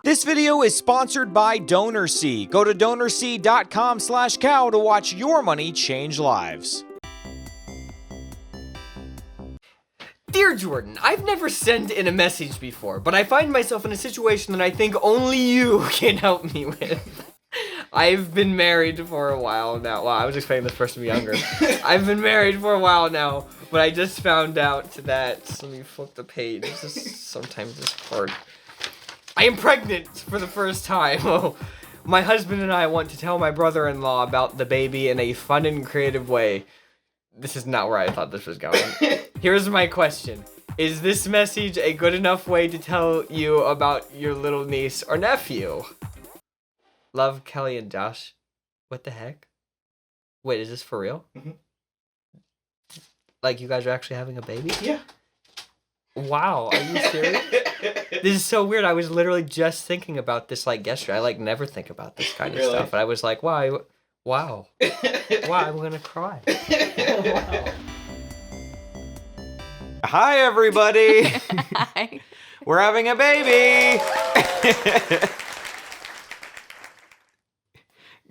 This video is sponsored by DonorSee. Go to donorsee.com/cow to watch your money change lives. Dear Jordan, I've never sent in a message before, but I find myself in a situation that I think only you can help me with. I've been married for a while now. Wow, I was expecting this person to be younger. I've been married for a while now, but I just found out that, let me flip the page, sometimes it's hard. I am pregnant for the first time. Oh, my husband and I want to tell my brother-in-law about the baby in a fun and creative way. This is not where I thought this was going. Here's my question. Is this message a good enough way to tell you about your little niece or nephew? Love, Kelly and Josh. What the heck? Wait, is this for real? Mm-hmm. Like, you guys are actually having a baby? Yeah. Wow, are you serious? This is so weird. I was literally just thinking about this like yesterday. I like never think about this kind of stuff. And I was like, wow. Wow, I'm gonna cry. Wow. Hi, everybody. Hi. We're having a baby.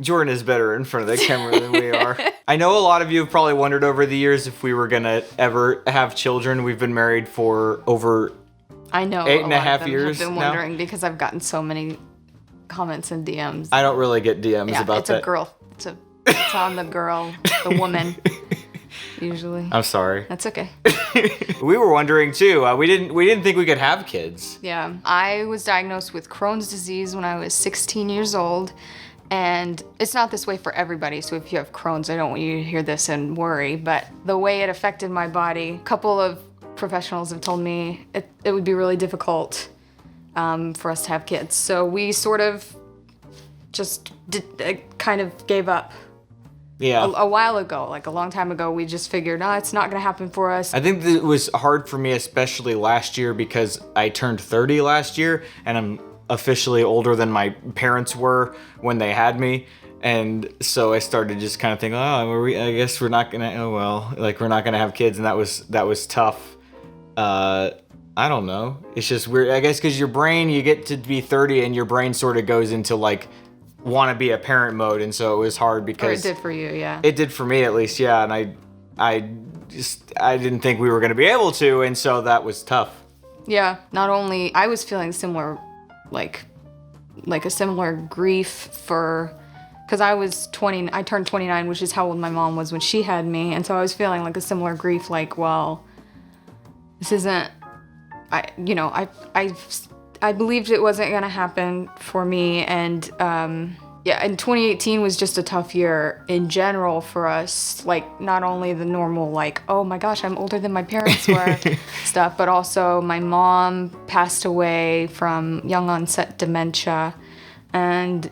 Jordan is better in front of the camera than we are. I know a lot of you have probably wondered over the years if we were gonna ever have children. We've been married for over I know 8.5 years I've been now. wondering because I've gotten so many comments and DMs. I don't really get DMs about that. It's a girl. It's on the girl, the woman. Usually. I'm sorry. That's okay. We were wondering too. We didn't think we could have kids. Yeah. I was diagnosed with Crohn's disease when I was 16 years old. And it's not this way for everybody, so if you have Crohn's, I don't want you to hear this and worry, but the way it affected my body, a couple of professionals have told me it would be really difficult for us to have kids. So we sort of just kind of gave up. Yeah. A while ago, like a long time ago, we just figured, it's not gonna happen for us. I think it was hard for me, especially last year, because I turned 30 last year, and I'm officially older than my parents were when they had me, and so I started just kind of thinking, I guess we're not gonna, we're not gonna have kids, and that was tough. I don't know, it's just weird, I guess, because your brain, you get to be 30 and your brain sort of goes into like want to be a parent mode, and so it was hard because it did for you, yeah. It did for me at least, yeah, and I didn't think we were gonna be able to, and so that was tough. Yeah, not only I was feeling similar, like a similar grief because I turned 29, which is how old my mom was when she had me, and so I was feeling like a similar grief, like, well, this isn't, I believed it wasn't gonna happen for me, and and 2018 was just a tough year in general for us, like not only the normal like, oh my gosh, I'm older than my parents were stuff, but also my mom passed away from young onset dementia, and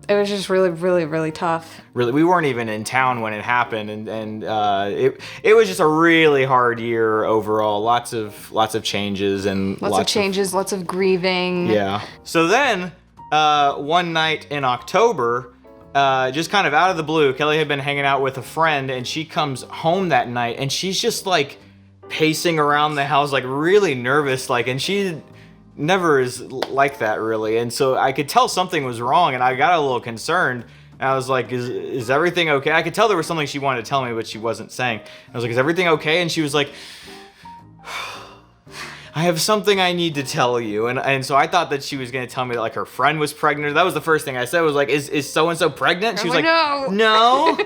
it was just really, really, really tough. Really, we weren't even in town when it happened, and it was just a really hard year overall. Lots of changes and lots of grieving. Yeah. So then, one night in October, just kind of out of the blue, Kelly had been hanging out with a friend, and she comes home that night, and she's just like pacing around the house, like really nervous, like, and she never is like that really, and so I could tell something was wrong, and I got a little concerned, and I was like, is everything okay? I could tell there was something she wanted to tell me, but she wasn't saying. I was like, is everything okay? And she was like, I have something I need to tell you, and so I thought that she was gonna tell me that like her friend was pregnant. That was the first thing I said, was like, is so-and-so pregnant? She was like, no,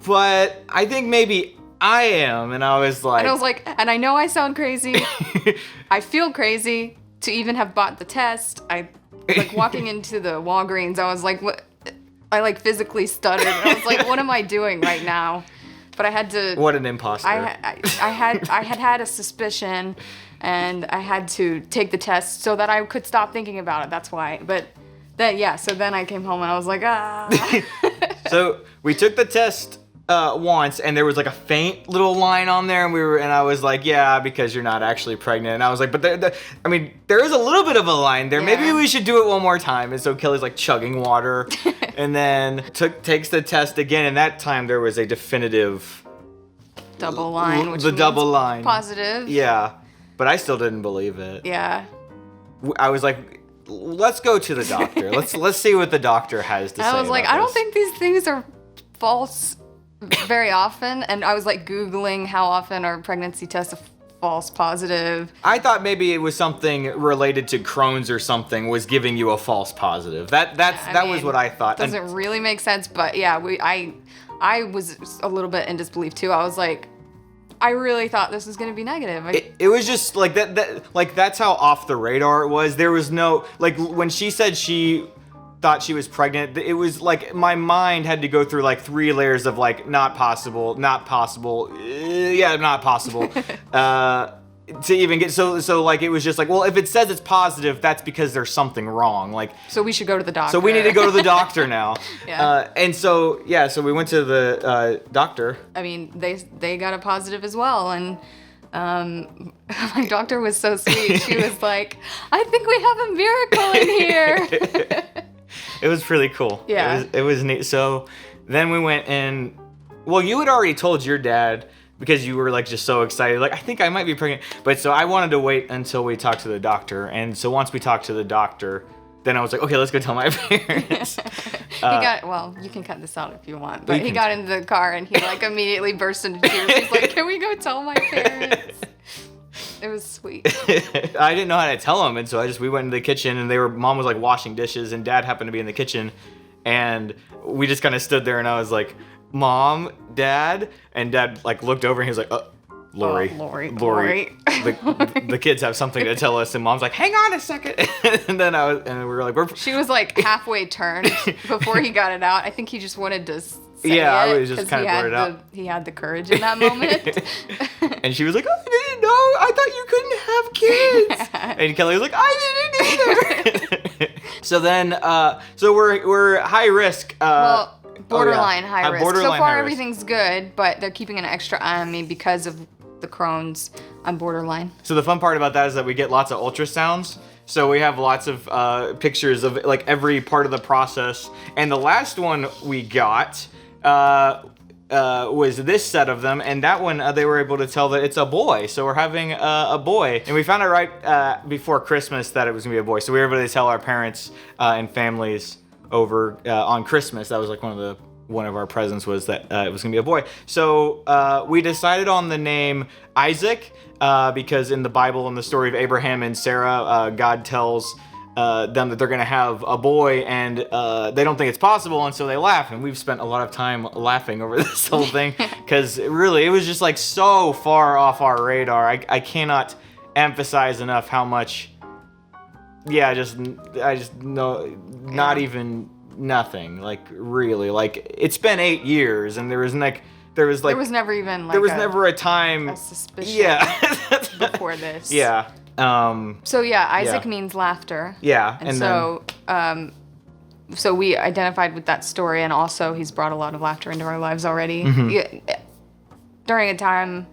but I think maybe I am. And I was like, and I know I sound crazy. I feel crazy to even have bought the test. I like walking into the Walgreens, I was like, what? I like physically stuttered, and I was like, what am I doing right now? But I had to. What an imposter. I had a suspicion, and I had to take the test so that I could stop thinking about it. That's why. But then, so then I came home and I was like, So we took the test once, and there was like a faint little line on there, and I was like, yeah, because you're not actually pregnant. And I was like, but there is a little bit of a line there. Yeah. Maybe we should do it one more time. And so Kelly's like chugging water, and then takes the test again. And that time there was a definitive double line, which double line positive. Yeah. but I still didn't believe it. Yeah. I was like, let's go to the doctor. Let's see what the doctor has to say. I was like, about I don't this. think these things are false very often. And I was like Googling how often are pregnancy tests false positive. I thought maybe it was something related to Crohn's or something was giving you a false positive. That was what I thought. Doesn't really make sense, but yeah, I was a little bit in disbelief too. I was like, I really thought this was gonna be negative. It was just like that like that's how off the radar it was. There was no like when she said she thought she was pregnant, it was like my mind had to go through like 3 layers of like not possible, not possible, yeah, not possible. To even get so like it was just like, well, if it says it's positive, that's because there's something wrong. Like so we should go to the doctor. so we need to go to the doctor now. Yeah. And so we went to the doctor. I mean, they got a positive as well, and my doctor was so sweet. She was like, I think we have a miracle in here. It was pretty cool. Yeah. It was neat. So then we went and, well, you had already told your dad because you were like just so excited. Like, I think I might be pregnant. But so I wanted to wait until we talked to the doctor. And so once we talked to the doctor, then I was like, okay, let's go tell my parents. Well, you can cut this out if you want, but he got into the car and he like immediately burst into tears. He's like, can we go tell my parents? It was sweet. I didn't know how to tell him, and so we went into the kitchen, and mom was like washing dishes, and dad happened to be in the kitchen, and we just kind of stood there, and I was like, Mom, Dad, and Dad like looked over, and he was like, Lori. The kids have something to tell us, and Mom's like, hang on a second, and then we were like, She was like halfway turned before he got it out. I think he just wanted to say I it was just kind of blurted out. He had the courage in that moment. And she was like, I didn't know. I thought you couldn't have kids. And Kelly was like, I didn't either. So then, so we're high risk. Borderline high risk. Borderline so far, high risk. everything's good, but they're keeping an extra eye on me because of the Crohn's. I'm borderline. So the fun part about that is that we get lots of ultrasounds. So we have lots of pictures of like every part of the process. And the last one we got was this set of them, and that one they were able to tell that it's a boy. So we're having a boy, and we found out right before Christmas that it was gonna be a boy. So we were able to tell our parents and families over on Christmas. That was like one of our presents was that it was gonna be a boy. So we decided on the name Isaac because in the Bible, in the story of Abraham and Sarah, God tells them that they're gonna have a boy, and they don't think it's possible, and so they laugh. And we've spent a lot of time laughing over this whole thing because really it was just like so far off our radar. I cannot emphasize enough how much. Yeah, I just know not even nothing. Like really, like it's been 8 years, and there was never even like a time. A suspicion. Yeah. Before this. Yeah. So yeah, Isaac means laughter. Yeah, and so so we identified with that story, and also he's brought a lot of laughter into our lives already. During a time,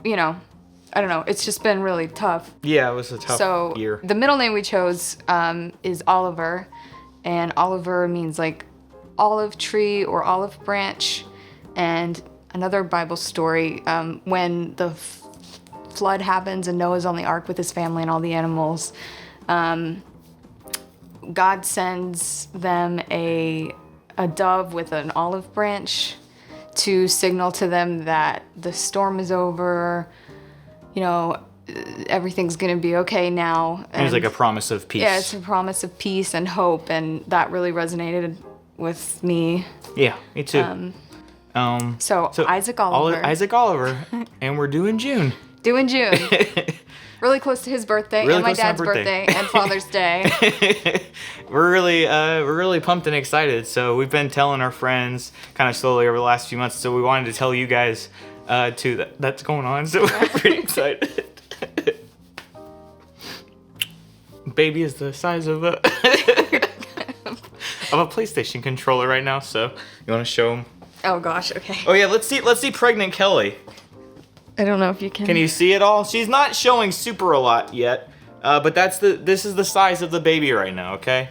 I don't know, it's just been really tough. Yeah, it was a tough year. The middle name we chose is Oliver, and Oliver means like olive tree or olive branch. And another Bible story, when the flood happens and Noah's on the ark with his family and all the animals, God sends them a dove with an olive branch to signal to them that the storm is over, everything's gonna be okay now. And it was like a promise of peace. Yeah, it's a promise of peace and hope, and that really resonated with me. Yeah, me too. So Isaac Oliver. Isaac Oliver, and we're due in June. Due in June. Really close to his birthday, and my dad's birthday, and Father's Day. We're really pumped and excited. So we've been telling our friends kind of slowly over the last few months. So we wanted to tell you guys too that's going on. So we're pretty excited. Baby is the size of a PlayStation controller right now. So you want to show him? Oh gosh, okay. Oh yeah, let's see pregnant Kelly. I don't know if you can. Can you see it all? She's not showing super a lot yet, but this is the size of the baby right now. Okay.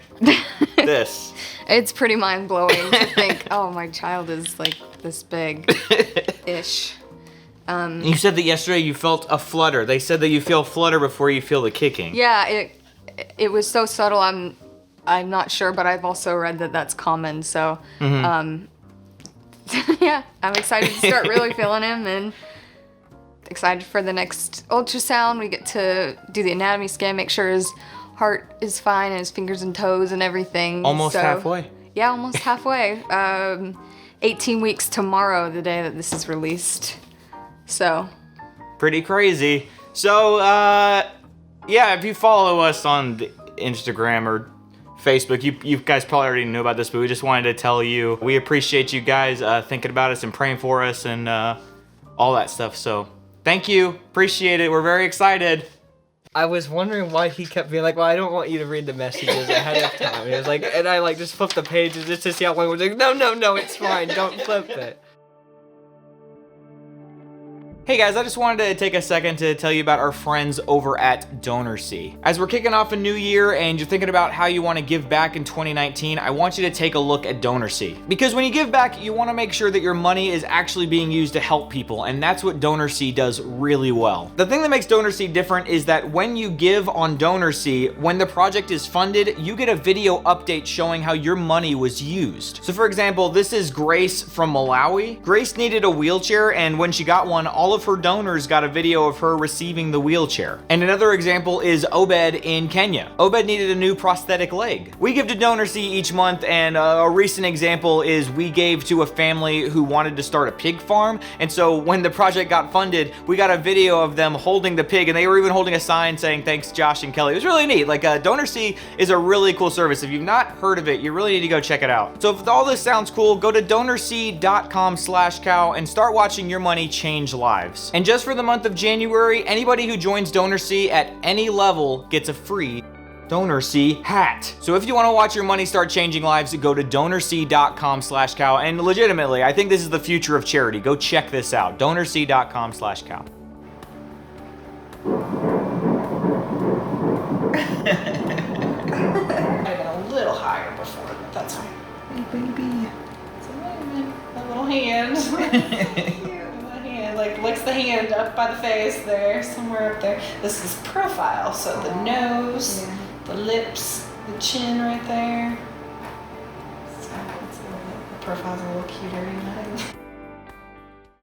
This. It's pretty mind blowing to think, oh, my child is like this big, ish. You said that yesterday you felt a flutter. They said that you feel flutter before you feel the kicking. Yeah, it was so subtle. I'm not sure, but I've also read that that's common. So, yeah, I'm excited to start really feeling him and excited for the next ultrasound. We get to do the anatomy scan, make sure his heart is fine and his fingers and toes and everything. Almost halfway. Yeah, almost halfway. 18 weeks tomorrow, the day that this is released. So. Pretty crazy. So, yeah, if you follow us on the Instagram or Facebook, you guys probably already know about this, but we just wanted to tell you we appreciate you guys thinking about us and praying for us and all that stuff. So thank you. Appreciate it. We're very excited. I was wondering why he kept being like, well, I don't want you to read the messages ahead of time. He was like, and I like just flipped the pages just to see how long it was. Like, no, it's fine. Don't flip it. Hey guys, I just wanted to take a second to tell you about our friends over at DonorSee. As we're kicking off a new year and you're thinking about how you want to give back in 2019, I want you to take a look at DonorSee. Because when you give back, you want to make sure that your money is actually being used to help people, and that's what DonorSee does really well. The thing that makes DonorSee different is that when you give on DonorSee, when the project is funded, you get a video update showing how your money was used. So for example, this is Grace from Malawi. Grace needed a wheelchair, and when she got one, all of her donors got a video of her receiving the wheelchair. And another example is Obed in Kenya. Obed needed a new prosthetic leg. We give to DonorSee each month, and a recent example is we gave to a family who wanted to start a pig farm, and so when the project got funded, we got a video of them holding the pig, and they were even holding a sign saying thanks Josh and Kelly. It was really neat. Like DonorSee is a really cool service. If you've not heard of it, you really need to go check it out. So if all this sounds cool, go to donorsee.com/cow and start watching your money change lives. And just for the month of January, anybody who joins DonorSee at any level gets a free DonorSee hat. So if you want to watch your money start changing lives, go to donorsee.com/cow. And legitimately, I think this is the future of charity. Go check this out. donorsee.com/cow. I've been a little higher before, but that's fine. Hey, baby. It's a little hand. Like licks the hand up by the face there, somewhere up there. This is profile, so the nose, the lips, the chin right there. So it's the profile's a little cuter, you know.